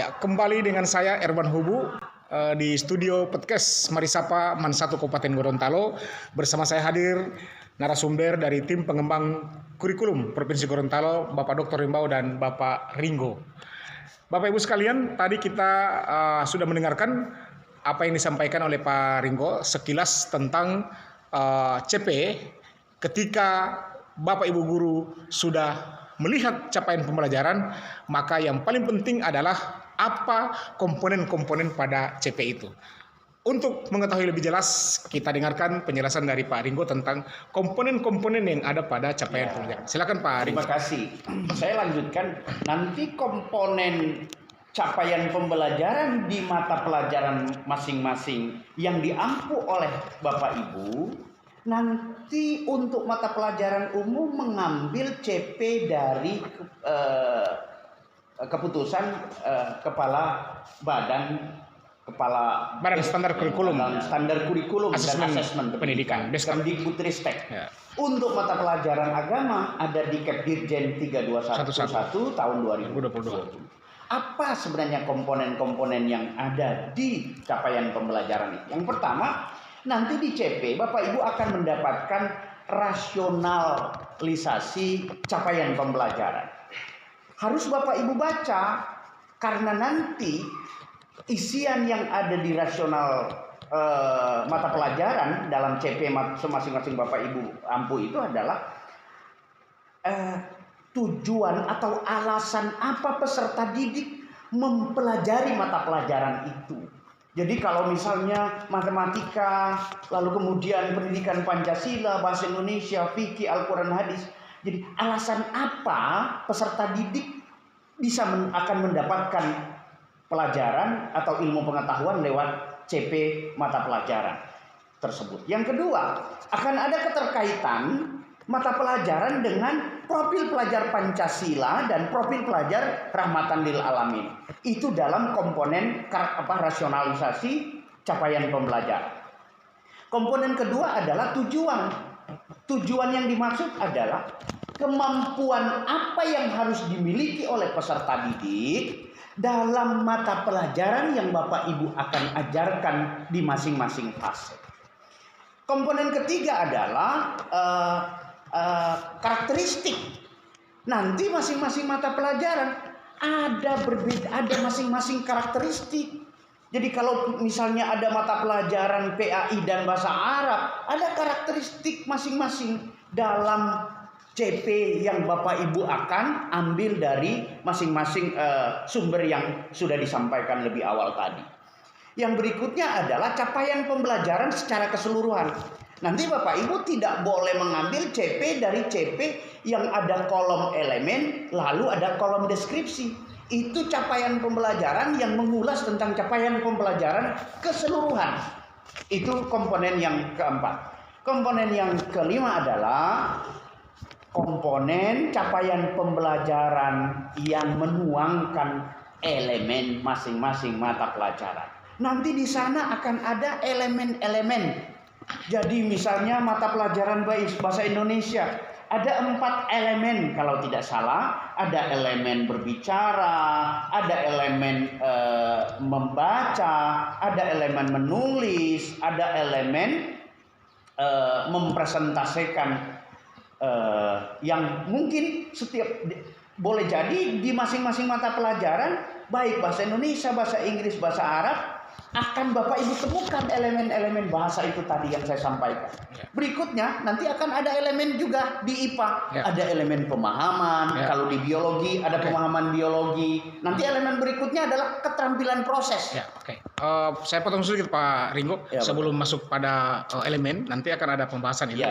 Ya, kembali dengan saya Erwan Hubu di studio podcast Marisapa Man 1 Kabupaten Gorontalo. Bersama saya hadir narasumber dari tim pengembang kurikulum Provinsi Gorontalo, Bapak Dr. Rimbau dan Bapak Ringo. Bapak Ibu sekalian, tadi kita sudah mendengarkan apa yang disampaikan oleh Pak Ringo sekilas tentang CP ketika Bapak Ibu guru sudah melihat capaian pembelajaran, maka yang paling penting adalah apa komponen-komponen pada CP itu. Untuk mengetahui lebih jelas, kita dengarkan penjelasan dari Pak Ringo tentang komponen-komponen yang ada pada capaian pembelajaran. Silakan Pak Ringo. Terima kasih. Saya lanjutkan. Nanti komponen capaian pembelajaran di mata pelajaran masing-masing yang diampu oleh Bapak Ibu, nanti untuk mata pelajaran umum mengambil CP dari keputusan Kepala Standar Kurikulum, dan Asesmen Pendidikan, Kemdikbudristek. Ya. Untuk mata pelajaran agama ada di Kepdirjen 3211 tahun 2022. Apa sebenarnya komponen-komponen yang ada di capaian pembelajaran itu? Yang pertama, nanti di CP Bapak Ibu akan mendapatkan rasionalisasi capaian pembelajaran. Harus Bapak Ibu baca, karena nanti isian yang ada di rasional mata pelajaran dalam CP masing-masing Bapak Ibu ampu itu adalah tujuan atau alasan apa peserta didik mempelajari mata pelajaran itu. Jadi kalau misalnya matematika, lalu kemudian pendidikan Pancasila, bahasa Indonesia, fikih, Al-Quran, hadis. Jadi alasan apa peserta didik akan mendapatkan pelajaran atau ilmu pengetahuan lewat CP mata pelajaran tersebut. Yang kedua, akan ada keterkaitan mata pelajaran dengan profil pelajar Pancasila dan profil pelajar Rahmatan lil Alamin. Itu dalam komponen rasionalisasi capaian pembelajaran. Komponen kedua adalah tujuan. Tujuan yang dimaksud adalah kemampuan apa yang harus dimiliki oleh peserta didik dalam mata pelajaran yang Bapak Ibu akan ajarkan di masing-masing fase. Komponen ketiga adalah karakteristik. Nanti masing-masing mata pelajaran ada masing-masing karakteristik. Jadi kalau misalnya ada mata pelajaran PAI dan bahasa Arab, ada karakteristik masing-masing dalam CP yang Bapak Ibu akan ambil dari masing-masing sumber yang sudah disampaikan lebih awal tadi. Yang berikutnya adalah capaian pembelajaran secara keseluruhan. Nanti Bapak Ibu tidak boleh mengambil CP dari CP yang ada kolom elemen, lalu ada kolom deskripsi. Itu capaian pembelajaran yang mengulas tentang capaian pembelajaran keseluruhan. Itu komponen yang keempat. Komponen yang kelima adalah komponen capaian pembelajaran yang menuangkan elemen masing-masing mata pelajaran. Nanti di sana akan ada elemen-elemen. Jadi misalnya mata pelajaran bahasa Indonesia ada 4 elemen kalau tidak salah. Ada elemen berbicara, ada elemen membaca, ada elemen menulis, ada elemen mempresentasikan yang mungkin boleh jadi di masing-masing mata pelajaran, baik bahasa Indonesia, bahasa Inggris, bahasa Arab, akan Bapak Ibu temukan elemen-elemen bahasa itu tadi yang saya sampaikan. Berikutnya nanti akan ada elemen juga di IPA. Ada elemen pemahaman. Kalau di biologi ada pemahaman biologi. Nanti elemen berikutnya adalah keterampilan proses. Saya potong sedikit Pak Ringo. Sebelum masuk pada elemen, nanti akan ada pembahasan ini.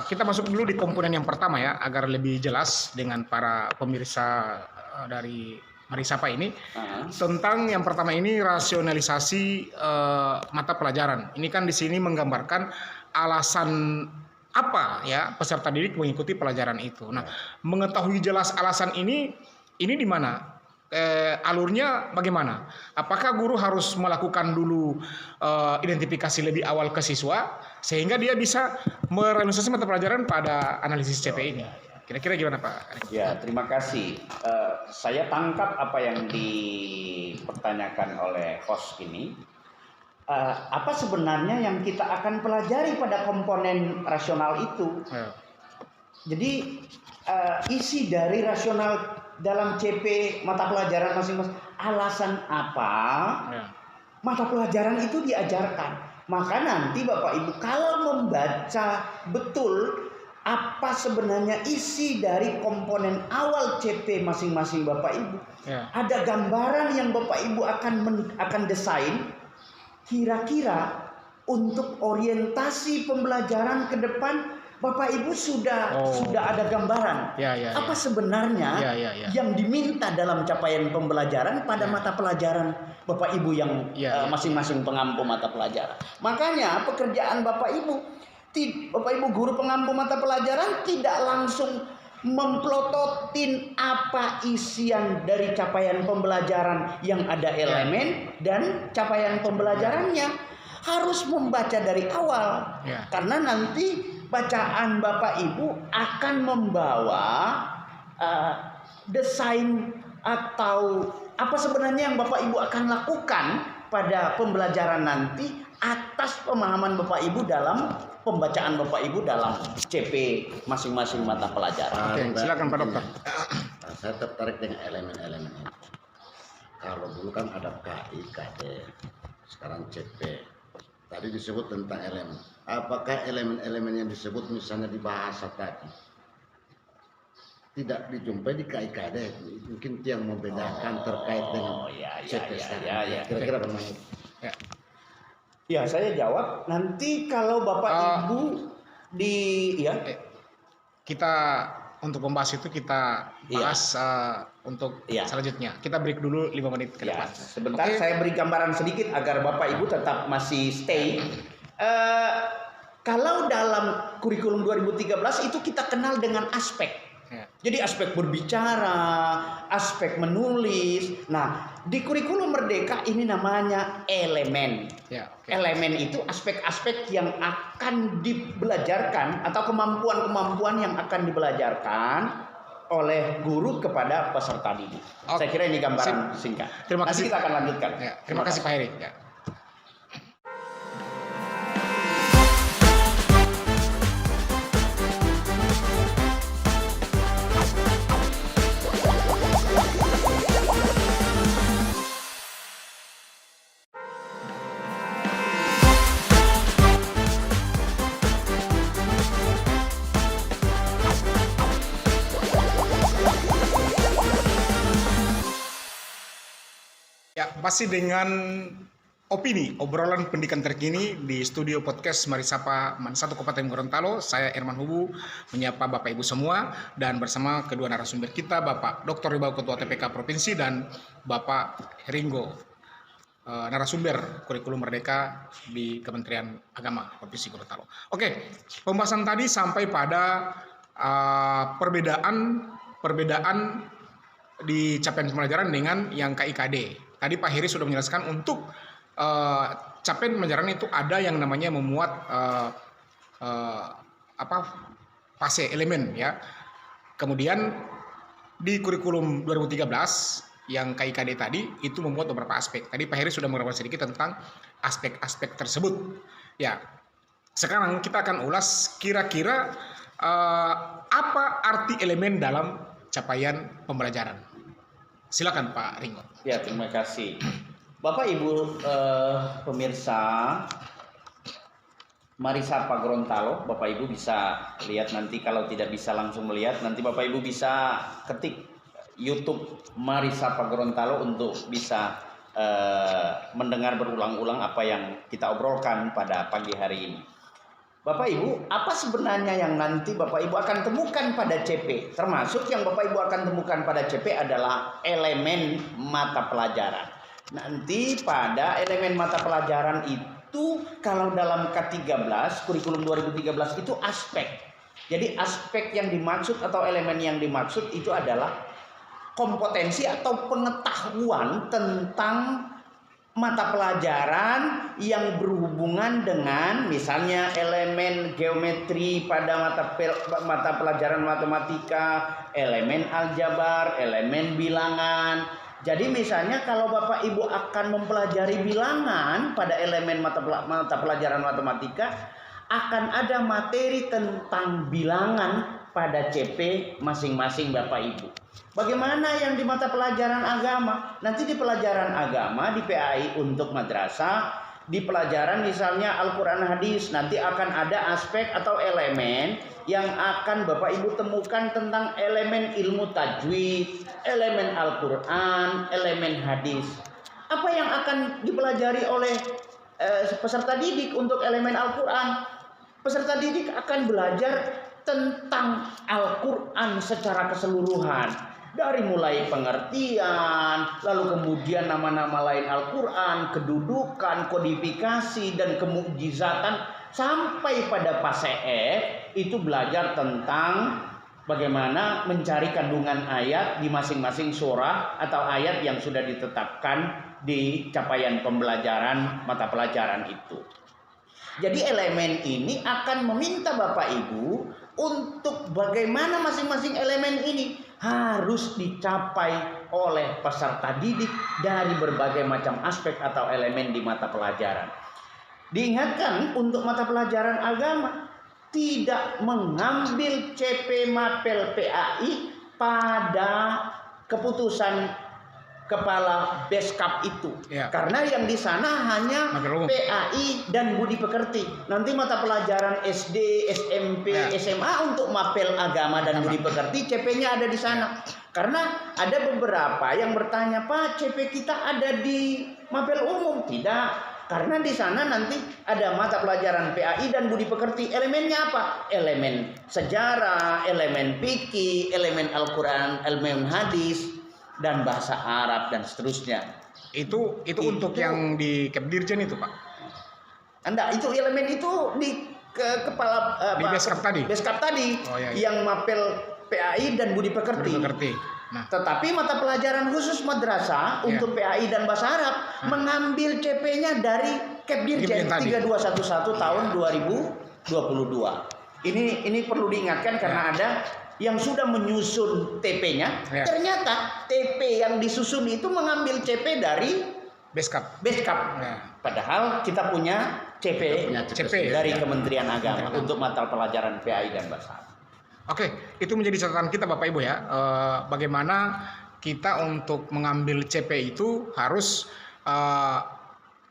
Kita masuk dulu di komponen yang pertama ya, agar lebih jelas dengan para pemirsa dari Marisapa ini. Tentang yang pertama ini rasionalisasi mata pelajaran. Ini kan di sini menggambarkan alasan apa ya peserta didik mengikuti pelajaran itu. Nah, mengetahui jelas alasan ini di mana? Alurnya bagaimana? Apakah guru harus melakukan dulu identifikasi lebih awal ke siswa sehingga dia bisa merealisasi mata pelajaran pada analisis CP ini? Kira-kira gimana Pak? Ya, terima kasih. Saya tangkap apa yang dipertanyakan oleh host ini. Apa sebenarnya yang kita akan pelajari pada komponen rasional itu? Ya. Jadi isi dari rasional dalam CP mata pelajaran masing-masing, alasan apa Ya. mata pelajaran itu diajarkan. Maka nanti Bapak Ibu kalau membaca betul apa sebenarnya isi dari komponen awal CP masing-masing Bapak Ibu, Ya. ada gambaran yang Bapak Ibu akan desain kira-kira untuk orientasi pembelajaran ke depan. Bapak Ibu sudah ada gambaran Ya, ya, apa ya. sebenarnya Ya. yang diminta dalam capaian pembelajaran pada mata pelajaran Bapak Ibu yang masing-masing pengampu mata pelajaran. Makanya pekerjaan Bapak Ibu guru pengampu mata pelajaran tidak langsung memplototin apa isian dari capaian pembelajaran yang ada elemen dan capaian pembelajarannya, harus membaca dari awal. Ya. Karena nanti bacaan Bapak Ibu akan membawa desain atau apa sebenarnya yang Bapak Ibu akan lakukan pada pembelajaran nanti atas pemahaman Bapak Ibu dalam pembacaan Bapak Ibu dalam CP masing-masing mata pelajaran. Oke, silakan Pak Dokter. Saya tertarik dengan elemen-elemen ini. Kalau dulu kan ada KI, KD, sekarang CP. Tadi disebut tentang elemen. Apakah elemen-elemen yang disebut misalnya di bahasa tadi tidak dijumpai di KI, KD? Mungkin itu yang membedakan terkait dengan CP sekarang. Kira-kira bagaimana? Ya. Ya, saya jawab nanti kalau Bapak Ibu Kita untuk membahas itu kita bahas untuk selanjutnya. Kita break dulu 5 menit ke depan. Sebentar saya beri gambaran sedikit agar Bapak Ibu tetap masih stay. Kalau dalam kurikulum 2013 itu kita kenal dengan aspek. Ya. Jadi aspek berbicara, aspek menulis. Nah, di kurikulum Merdeka ini namanya elemen. Ya, oke. Elemen itu aspek-aspek yang akan dibelajarkan atau kemampuan-kemampuan yang akan dibelajarkan oleh guru kepada peserta didik. Oke. Saya kira ini gambaran singkat. Terima kasih. Nanti kita akan lanjutkan. Ya, terima kasih Pak Heri. Ya. Ya, masih dengan opini, obrolan pendidikan terkini di studio podcast Marisapa Man 1 Kabupaten Gorontalo. Saya Erman Hubu menyapa Bapak Ibu semua dan bersama kedua narasumber kita, Bapak Dr. Ribau Ketua TPK Provinsi dan Bapak Ringo, narasumber kurikulum Merdeka di Kementerian Agama Provinsi Gorontalo. Oke, pembahasan tadi sampai pada perbedaan di capaian pembelajaran dengan yang KIKD. Tadi Pak Heri sudah menjelaskan untuk capaian pembelajaran itu ada yang namanya memuat fase elemen ya. Kemudian di kurikulum 2013 yang KIKD tadi itu memuat beberapa aspek. Tadi Pak Heri sudah menguraikan sedikit tentang aspek-aspek tersebut. Ya. Sekarang kita akan ulas kira-kira apa arti elemen dalam capaian pembelajaran. Silakan Pak Ringo. Ya, terima kasih. Bapak Ibu pemirsa Marisapa Gorontalo, Bapak Ibu bisa lihat nanti, kalau tidak bisa langsung melihat, nanti Bapak Ibu bisa ketik YouTube Marisapa Gorontalo untuk bisa mendengar berulang-ulang apa yang kita obrolkan pada pagi hari ini. Bapak Ibu, apa sebenarnya yang nanti Bapak Ibu akan temukan pada CP? Termasuk yang Bapak Ibu akan temukan pada CP adalah elemen mata pelajaran. Nanti pada elemen mata pelajaran itu, kalau dalam K13, kurikulum 2013 itu aspek. Jadi aspek yang dimaksud atau elemen yang dimaksud itu adalah kompetensi atau pengetahuan tentang mata pelajaran yang berhubungan dengan misalnya elemen geometri pada mata pelajaran matematika, elemen aljabar, elemen bilangan. Jadi misalnya kalau Bapak Ibu akan mempelajari bilangan pada elemen mata pelajaran matematika, akan ada materi tentang bilangan pada CP masing-masing Bapak Ibu. Bagaimana yang di mata pelajaran agama? Nanti di pelajaran agama di PAI untuk madrasah, di pelajaran misalnya Al-Quran hadis, nanti akan ada aspek atau elemen yang akan Bapak Ibu temukan tentang elemen ilmu tajwid, elemen Al-Quran, elemen hadis. Apa yang akan dipelajari oleh peserta didik untuk elemen Al-Quran? Peserta didik akan belajar tentang Al-Quran secara keseluruhan. Dari mulai pengertian, lalu kemudian nama-nama lain Al-Quran, kedudukan, kodifikasi, dan kemukjizatan, sampai pada PASEF itu belajar tentang bagaimana mencari kandungan ayat di masing-masing surah atau ayat yang sudah ditetapkan di capaian pembelajaran mata pelajaran itu. Jadi elemen ini akan meminta Bapak Ibu untuk bagaimana masing-masing elemen ini harus dicapai oleh peserta didik dari berbagai macam aspek atau elemen di mata pelajaran. Diingatkan untuk mata pelajaran agama tidak mengambil CP Mapel PAI pada keputusan kepala Beskap itu, karena yang di sana hanya PAI dan budi pekerti. Nanti mata pelajaran SD, SMP, SMA untuk mapel agama dan budi pekerti CP-nya ada di sana. Karena ada beberapa yang bertanya, Pak, CP kita ada di mapel umum? Tidak, karena di sana nanti ada mata pelajaran PAI dan budi pekerti. Elemennya apa? Elemen sejarah, elemen fikih, elemen Al-Quran, elemen hadis, dan bahasa Arab dan seterusnya. Itu untuk yang di Kepdirjen itu, Pak. Anda itu elemen itu di kepala di Beskap tadi. Beskap tadi yang mapel PAI dan budi pekerti. Nah, tetapi mata pelajaran khusus madrasah untuk PAI dan bahasa Arab mengambil CP-nya dari Kepdirjen 3211 tahun 2022. Ini perlu diingatkan karena ada yang sudah menyusun TP-nya, ternyata TP yang disusun itu mengambil CP dari Beskap. Padahal kita punya CP dari Kementerian Agama untuk mata pelajaran PAI dan bahasa Arab. Oke, itu menjadi catatan kita Bapak Ibu ya. Bagaimana kita untuk mengambil CP itu harus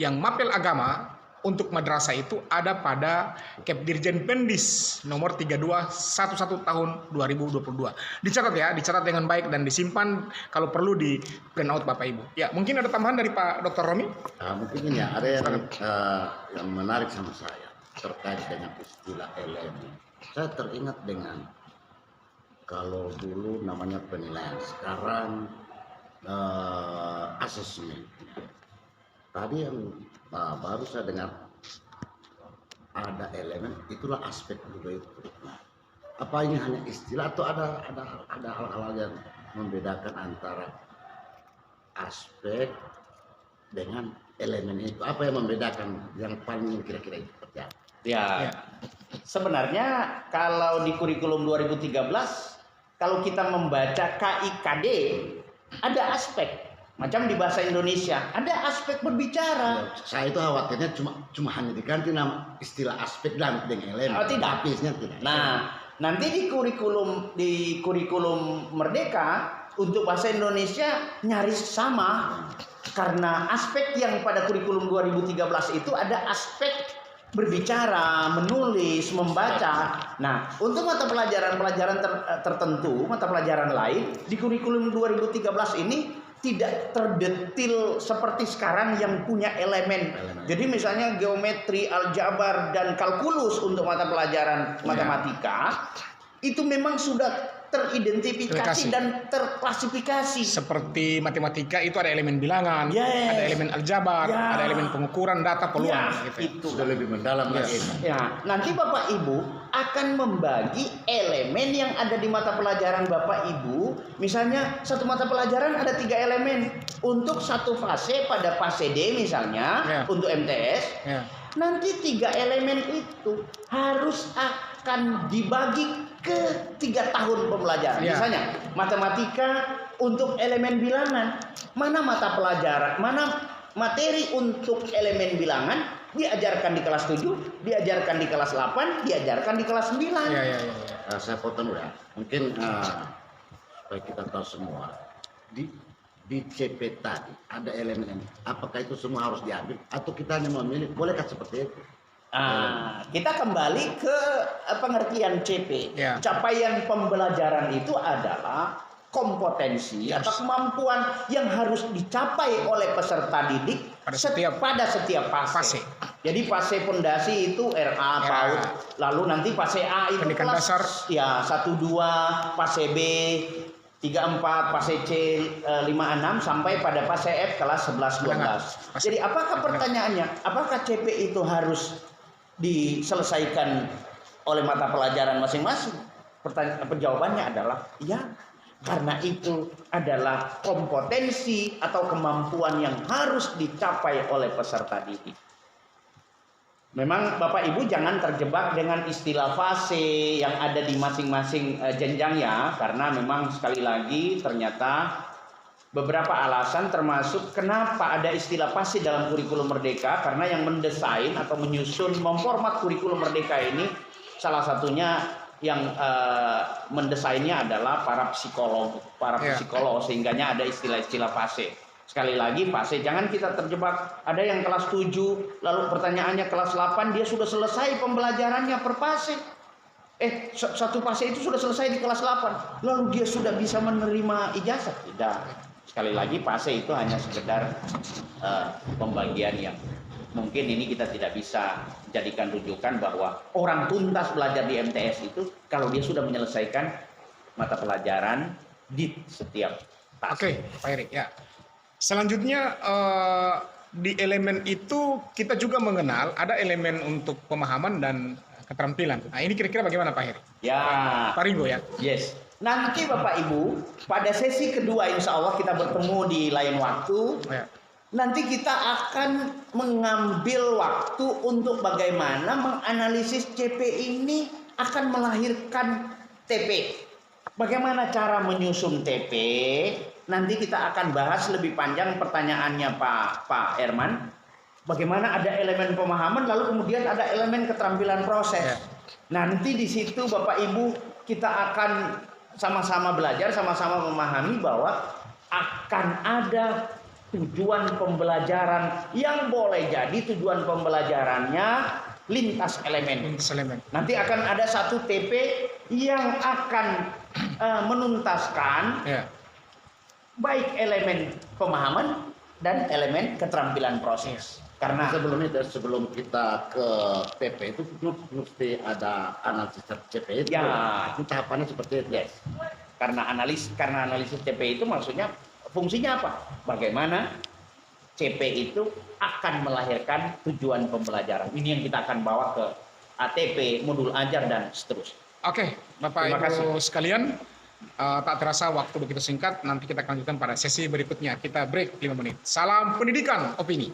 yang mapel agama untuk madrasah itu ada pada Kepdirjen Pendis nomor 3211 tahun 2022. Dicatat dengan baik dan disimpan kalau perlu di print out Bapak Ibu. Ya, mungkin ada tambahan dari Pak Dr. Romi? Mungkin ini ada yang menarik sama saya terkait dengan istilah elemen. Saya teringat dengan kalau dulu namanya penilaian, sekarang asesmen. Tadi yang baru saya dengar ada elemen, itulah aspek juga itu. Apa ini hanya istilah atau ada hal-hal yang membedakan antara aspek dengan elemen itu? Apa yang membedakan yang paling kira-kira itu seperti apa? Ya, sebenarnya kalau di kurikulum 2013, kalau kita membaca KIKD, ada aspek. Macam di bahasa Indonesia, ada aspek berbicara. Ya, saya itu khawatirnya cuma hanya diganti nama istilah aspek dan dengan elemen. Tidak. Tidak. Nah, nanti di kurikulum Merdeka untuk bahasa Indonesia nyaris sama. Karena aspek yang pada kurikulum 2013 itu ada aspek berbicara, menulis, membaca. Nah, untuk mata pelajaran tertentu, mata pelajaran lain di kurikulum 2013 ini tidak terdetil seperti sekarang yang punya elemen. Jadi misalnya geometri, aljabar, dan kalkulus untuk mata pelajaran matematika itu memang sudah teridentifikasi Identifikasi. dan terklasifikasi. Seperti matematika itu ada elemen bilangan, Yes. ada elemen aljabar, Ya. ada elemen pengukuran data peluang. Ya, Gitu ya. itu. Sudah lebih mendalam lagi. Ya, nanti Bapak Ibu akan membagi elemen yang ada di mata pelajaran Bapak Ibu. Misalnya satu mata pelajaran ada 3 elemen. Untuk satu fase pada fase D misalnya, Ya. untuk MTS, Ya. nanti 3 elemen itu harus akan dibagi ke 3 tahun pembelajaran. Ya. Misalnya matematika untuk elemen bilangan, mana mata pelajaran, mana materi untuk elemen bilangan diajarkan di kelas 7, diajarkan di kelas 8, diajarkan di kelas 9. Ya, ya, ya. Saya potong dulu ya. Mungkin supaya kita tahu semua di CP tadi ada elemen ini. Apakah itu semua harus diambil atau kita hanya memilih? Bolehkah seperti itu? Kita kembali ke pengertian CP. Ya. Capaian pembelajaran itu adalah kompetensi Yes. atau kemampuan yang harus dicapai oleh peserta didik pada setiap fase. Jadi fase fondasi itu RA, PAUD, lalu nanti fase A itu Pendidikan kelas dasar. ya 1 2, fase B 3 4, fase C 5 6 sampai pada fase F kelas 11 12. Jadi apakah pertanyaannya, apakah CP itu harus diselesaikan oleh mata pelajaran masing-masing? Jawabannya adalah ya, karena itu adalah kompetensi atau kemampuan yang harus dicapai oleh peserta didik. Memang Bapak Ibu jangan terjebak dengan istilah fase yang ada di masing-masing jenjang ya, karena memang sekali lagi ternyata beberapa alasan termasuk kenapa ada istilah fase dalam kurikulum merdeka, karena yang mendesain atau menyusun memformat kurikulum merdeka ini salah satunya yang mendesainnya adalah para psikolog, sehingganya ada istilah-istilah fase. Sekali lagi fase, jangan kita terjebak. Ada yang kelas 7, lalu pertanyaannya kelas 8, dia sudah selesai pembelajarannya per fase. Satu fase itu sudah selesai di kelas 8, lalu dia sudah bisa menerima ijazah. Tidak. Sekali lagi fase itu hanya sekedar pembagian yang mungkin ini kita tidak bisa jadikan rujukan bahwa orang tuntas belajar di MTS itu kalau dia sudah menyelesaikan mata pelajaran di setiap fase. Oke, Pak Erik ya. Selanjutnya di elemen itu kita juga mengenal ada elemen untuk pemahaman dan keterampilan. Nah ini kira-kira bagaimana Pak Heri? Ya. Pak Ringo ya. Yes. Nanti Bapak Ibu pada sesi kedua insya Allah kita bertemu di lain waktu. Ya. Nanti kita akan mengambil waktu untuk bagaimana menganalisis CP ini akan melahirkan TP. Bagaimana cara menyusun TP? Nanti kita akan bahas lebih panjang pertanyaannya Pak Herman. Bagaimana ada elemen pemahaman, lalu kemudian ada elemen keterampilan proses. Ya. Nanti di situ Bapak Ibu kita akan sama-sama belajar, sama-sama memahami bahwa akan ada tujuan pembelajaran yang boleh jadi tujuan pembelajarannya lintas elemen. Nanti akan ada satu TP yang akan menuntaskan baik elemen pemahaman dan elemen keterampilan proses. Karena sebelum kita ke TP itu mesti ada analisis CP itu. Ya, itu tahapannya seperti itu. Yes. Karena analisis CP itu maksudnya fungsinya apa? Bagaimana CP itu akan melahirkan tujuan pembelajaran. Ini yang kita akan bawa ke ATP, modul ajar dan seterusnya. Oke, Bapak Ibu sekalian, tak terasa waktu begitu singkat. Nanti kita akan lanjutkan pada sesi berikutnya. Kita break 5 menit. Salam pendidikan, opini.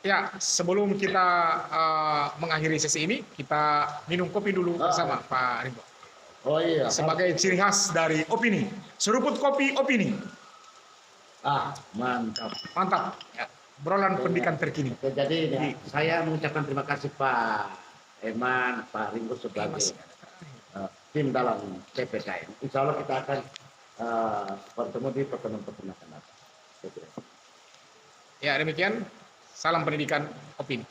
Ya, sebelum kita mengakhiri sesi ini, kita minum kopi dulu bersama Pak Ringo. Oh iya. Sebagai ciri khas dari opini. Seruput kopi opini. Mantap. Mantap. Ya, obrolan pendidikan terkini. Jadi saya mengucapkan terima kasih Pak Eman, Pak Ringo sebagai tim dalam CPKM. Insya Allah kita akan bertemu di pertemuan-pertemuan akan datang. Ya, demikian. Salam pendidikan opini.